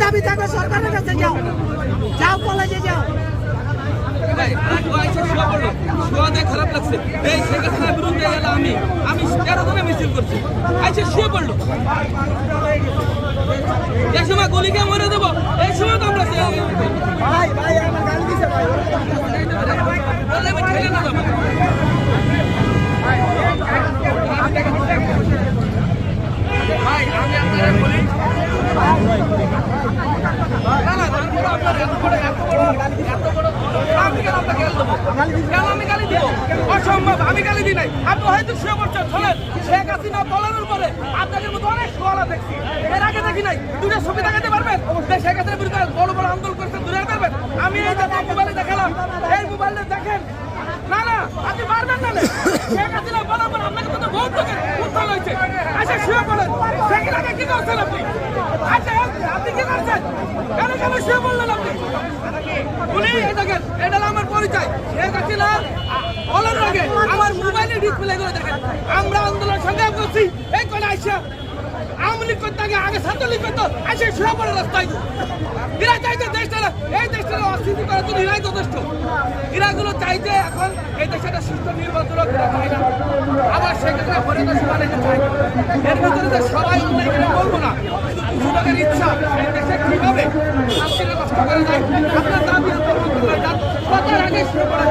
দাবি থাকবে সরকারের কাছে যাও, যাও কলেজে যাও। খারাপ লাগছে এই শেখ হাসিনার বিরুদ্ধে গেলে আমি 13 জনে মিছিল করছি, আইসে শুয়ে পড়লো। এই সময় গলিকে মরে দেবো, এই সময় তো আমরা অসম্ভব। আমি গালি দিই নাই, আপনি হয়তো শুয়ে পড়ছেন। শোনেন, শেখ হাসিনা বলানোর পরে আপনাদের মতো অনেক সোয়ালা দেখছি, এর আগে দেখি নাই। দুটো ছবি দেখাতে পারবেন যে শেখ হাসিনার বিরুদ্ধে বড় বড় আন্দোলন করতে দূরে পারবেন? আমি এই যে মোবাইলে দেখালাম, এই মোবাইলে দেখেন। না না, আপনি পারবেন না। শেখ হাসিনা বলার পর আপনাকে তো বহুত লোকের উত্থান হয়েছে। আচ্ছা শুয়ে পড়েন, শেখ হাসিনাকে কি করছেন আপনি? আচ্ছা আপনি কি করছেন? কেন কেন শুয়ে পড়লেন আপনি? উনি এই দেখেন, এটা আমার পরিচয়। শেখ হাসিনা বলার আগে আমার মোবাইলে ডিসপ্লে করে দেখেন, আমরা আন্দোলন সংগ্রাম করছি। এই কোন আইসা আওয়ামী লীগ করতে আগে ছাত্রলীগ করতো, আইসা শুয়ে পড়ে রাস্তায়। এরা চাইতে দেশটা, এই দেশটা অস্থিতি করার জন্য এরাই যথেষ্ট। এরাগুলো চাইতে এখন এই দেশে একটা সুস্থ নির্বাচন চাই না। আবার সেক্ষেত্রে ভরে তো বানাইতে চাই। এর ভিতরে যে সবাই বলবো না, কিন্তু কিছু লোকের ইচ্ছা এই দেশে কিভাবে শান্তিকে নষ্ট করে যায়। আপনার দাবি কতার আগে শুরু করে